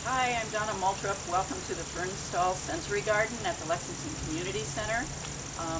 Hi, I'm Donna Maltrup. Welcome to the Fernstall Sensory Garden at the Lexington Community Center.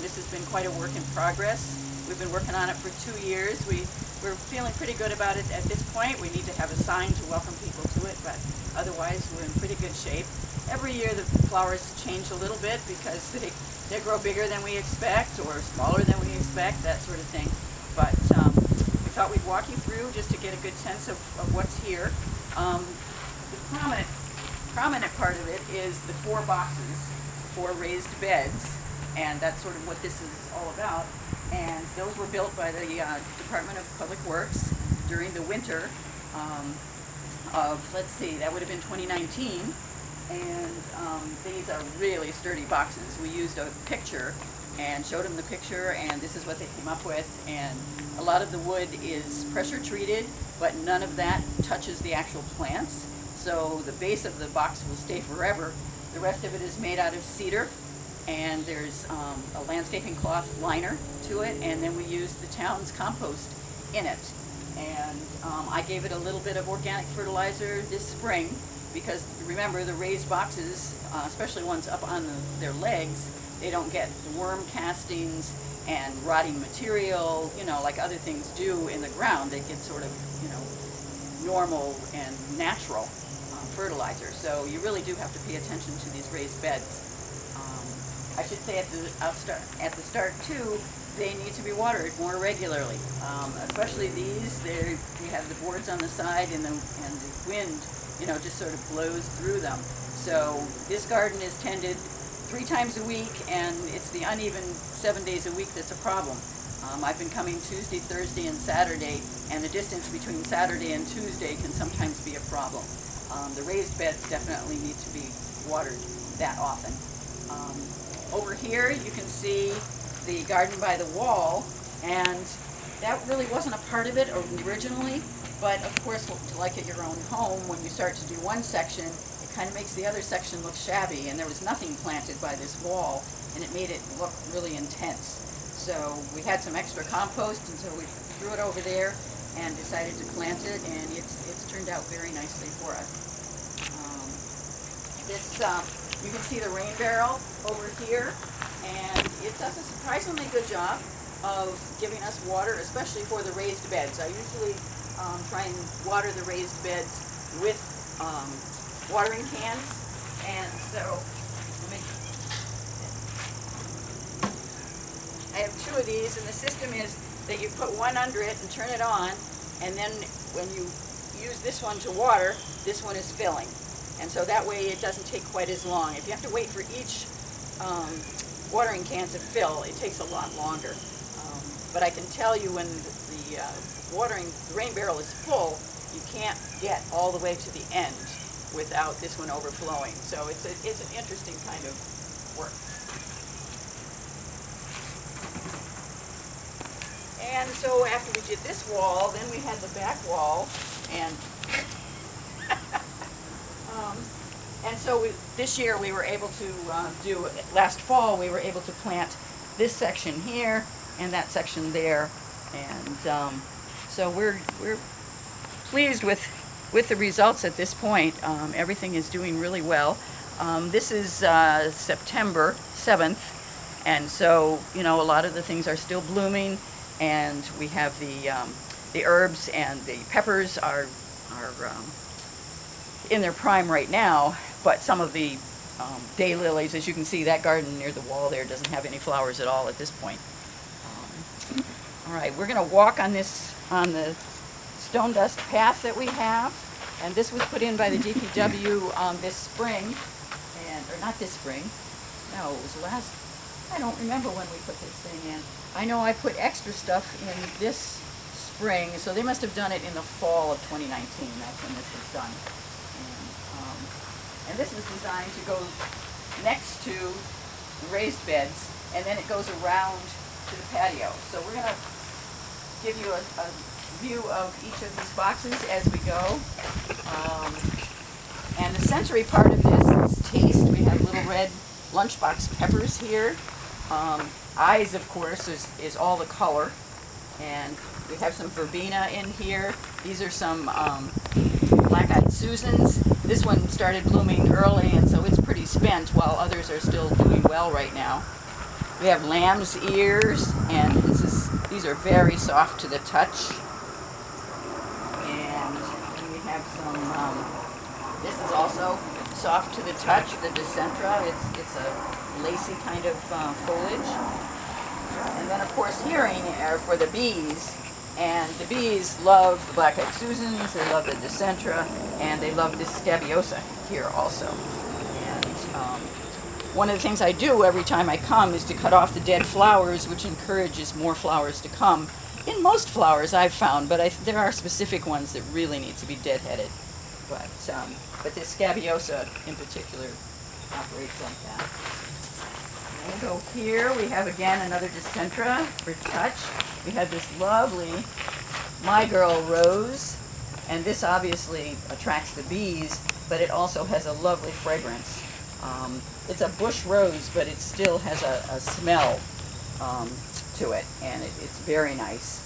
This has been quite a work in progress. We've been working on it for 2 years. We're feeling pretty good about it at this point. We need to have a sign to welcome people to it, but otherwise we're in pretty good shape. Every year the flowers change a little bit because they grow bigger than we expect or smaller than we expect, that sort of thing. But we thought we'd walk you through just to get a good sense of what's here. The prominent part of it is the 4 boxes, 4 raised beds, and that's sort of what this is all about. And those were built by the Department of Public Works during the winter of, let's see, that would have been 2019. And these are really sturdy boxes. We used a picture and showed them the picture, and this is what they came up with. And a lot of the wood is pressure treated, but none of that touches the actual plants. So the base of the box will stay forever. The rest of it is made out of cedar, and there's a landscaping cloth liner to it, and then we use the town's compost in it. And I gave it a little bit of organic fertilizer this spring because, remember, the raised boxes, especially ones up on their legs, they don't get worm castings and rotting material, you know, like other things do in the ground. They get sort of, you know, normal and natural fertilizer. So you really do have to pay attention to these raised beds. I should say at the start too, they need to be watered more regularly. Especially these, we have the boards on the side, and the wind, you know, just sort of blows through them. So this garden is tended 3 times a week, and it's the uneven 7 days a week that's a problem. I've been coming Tuesday, Thursday, and Saturday, and the distance between Saturday and Tuesday can sometimes be a problem. The raised beds definitely need to be watered that often. Over here you can see the garden by the wall, and that really wasn't a part of it originally, but of course, like at your own home, when you start to do one section, it kind of makes the other section look shabby, and there was nothing planted by this wall, and it made it look really intense. So we had some extra compost, and so we threw it over there and decided to plant it, and it's turned out very nicely for us. You can see the rain barrel over here, and it does a surprisingly good job of giving us water, especially for the raised beds. I usually try and water the raised beds with watering cans, and so I have 2 of these, and the system is that you put one under it and turn it on, and then when you use this one to water, this one is filling. And so that way it doesn't take quite as long. If you have to wait for each watering can to fill, it takes a lot longer. But I can tell you when the rain barrel is full, you can't get all the way to the end without this one overflowing. So it's an interesting kind of work. And so after we did this wall, then we had the back wall, and so this year we were able to last fall we were able to plant this section here and that section there, and so we're pleased with the results at this point. Everything is doing really well. This is September 7th, and so, you know, a lot of the things are still blooming, and we have the herbs and the peppers are in their prime right now, but some of the daylilies, as you can see, that garden near the wall there doesn't have any flowers at all at this point. All right, we're going to walk on the stone dust path that we have, and this was put in by the DPW this spring, or not this spring, no, it was last, I don't remember when we put this thing in. I know I put extra stuff in this spring, so they must have done it in the fall of 2019. That's when this was done. And this is designed to go next to the raised beds, and then it goes around to the patio. So we're going to give you a view of each of these boxes as we go. And the sensory part of this is taste. We have little red lunchbox peppers here. Eyes, of course, is all the color. And we have some verbena in here. These are some black-eyed Susans. This one started blooming early, and so it's pretty spent, while others are still doing well right now. We have lamb's ears, and these are very soft to the touch. And then we have some, this is also soft to the touch, the Decentra. It's a lacy kind of foliage. And then, of course, hearing are for the bees. And the bees love the black-eyed Susans, they love the Decentra, and they love this Scabiosa here also. And one of the things I do every time I come is to cut off the dead flowers, which encourages more flowers to come. In most flowers I've found, but there are specific ones that really need to be deadheaded. But this Scabiosa in particular operates like that. And we'll go here. We have again another Decentra for touch. We have this lovely My Girl rose, and this obviously attracts the bees, but it also has a lovely fragrance. It's a bush rose, but it still has a smell to it, and it's very nice.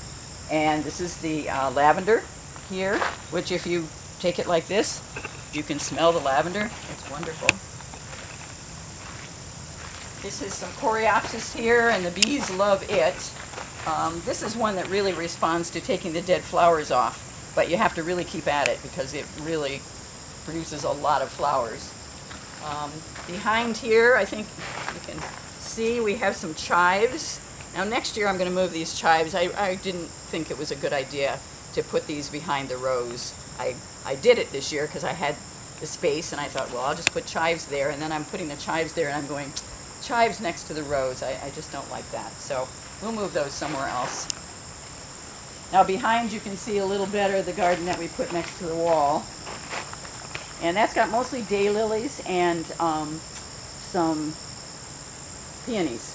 And this is the lavender here, which if you take it like this, you can smell the lavender. It's wonderful. This is some Coreopsis here, and the bees love it. This is one that really responds to taking the dead flowers off, but you have to really keep at it because it really produces a lot of flowers. Behind here, I think you can see we have some chives. Now next year I'm going to move these chives. I didn't think it was a good idea to put these behind the rows. I did it this year because I had the space, and I thought, well, I'll just put chives there, and then I'm putting the chives there, and I'm going, chives next to the rose. I just don't like that. So we'll move those somewhere else. Now behind you can see a little better the garden that we put next to the wall. And that's got mostly daylilies and some peonies.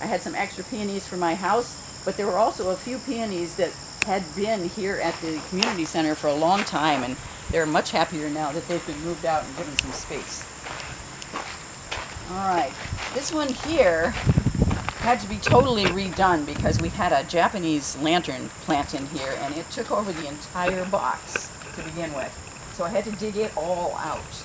I had some extra peonies for my house, but there were also a few peonies that had been here at the community center for a long time, and they're much happier now that they've been moved out and given some space. Alright, this one here had to be totally redone because we had a Japanese lantern plant in here, and it took over the entire box to begin with. So I had to dig it all out.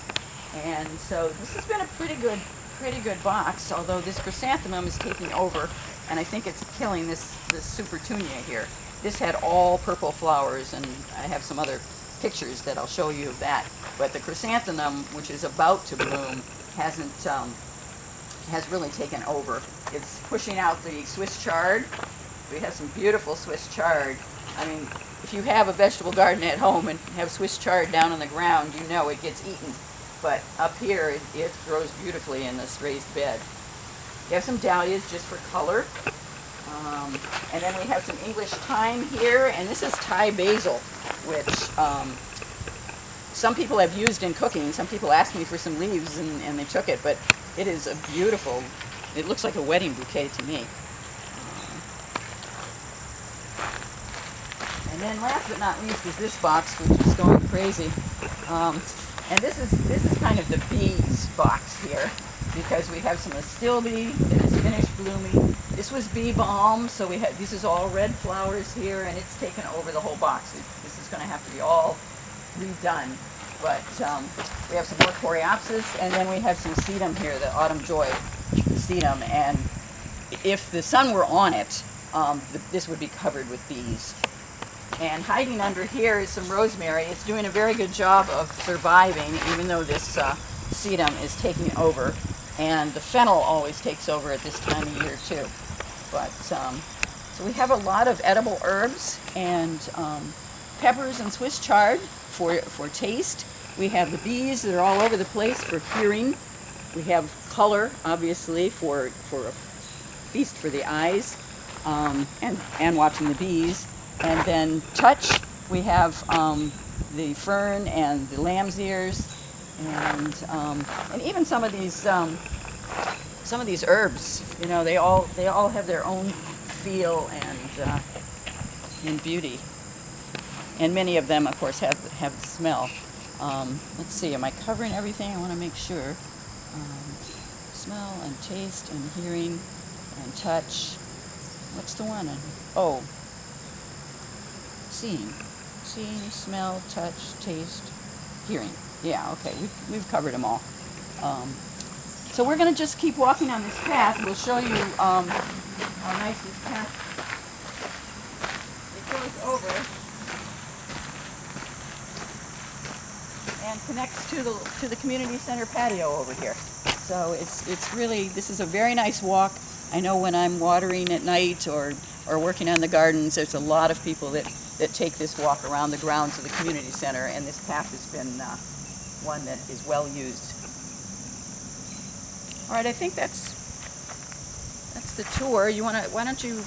And so this has been a pretty good box, although this chrysanthemum is taking over, and I think it's killing this Supertunia here. This had all purple flowers, and I have some other pictures that I'll show you of that. But the chrysanthemum, which is about to bloom, has really taken over. It's pushing out the Swiss chard. We have some beautiful Swiss chard. I mean, if you have a vegetable garden at home and have Swiss chard down on the ground, you know it gets eaten. But up here, it grows beautifully in this raised bed. We have some dahlias just for color. And then we have some English thyme here, and this is Thai basil, which some people have used in cooking. Some people asked me for some leaves, and they took it, but it is a beautiful, it looks like a wedding bouquet to me. And then last but not least is this box, which is going crazy. And this is kind of the bees box here, because we have some astilbe that is finished blooming. This was bee balm, so this is all red flowers here, and it's taken over the whole box. This is going to have to be all redone. But we have some more Coreopsis, and then we have some sedum here, the autumn joy sedum. And if the sun were on it, this would be covered with bees. And hiding under here is some rosemary. It's doing a very good job of surviving, even though this sedum is taking over. And the fennel always takes over at this time of year too. But so we have a lot of edible herbs and peppers and Swiss chard for taste. We have the bees that are all over the place for hearing. We have color, obviously, for a feast for the eyes, and watching the bees. And then touch, we have the fern and the lamb's ears, and even some of these herbs. You know, they all have their own feel and beauty. And many of them, of course, have smell. Let's see, am I covering everything? I want to make sure. Smell and taste and hearing and touch. What's the one? Oh, seeing. seeing, smell, touch, taste, hearing. Yeah, okay, we've covered them all. So we're going to just keep walking on this path. We'll show you how nice this path. It goes over and connects to the community center patio over here. So it's really, this is a very nice walk. I know when I'm watering at night or working on the gardens, there's a lot of people that take this walk around the grounds of the community center, and this path has been one that is well used. All right, I think that's the tour. Why don't you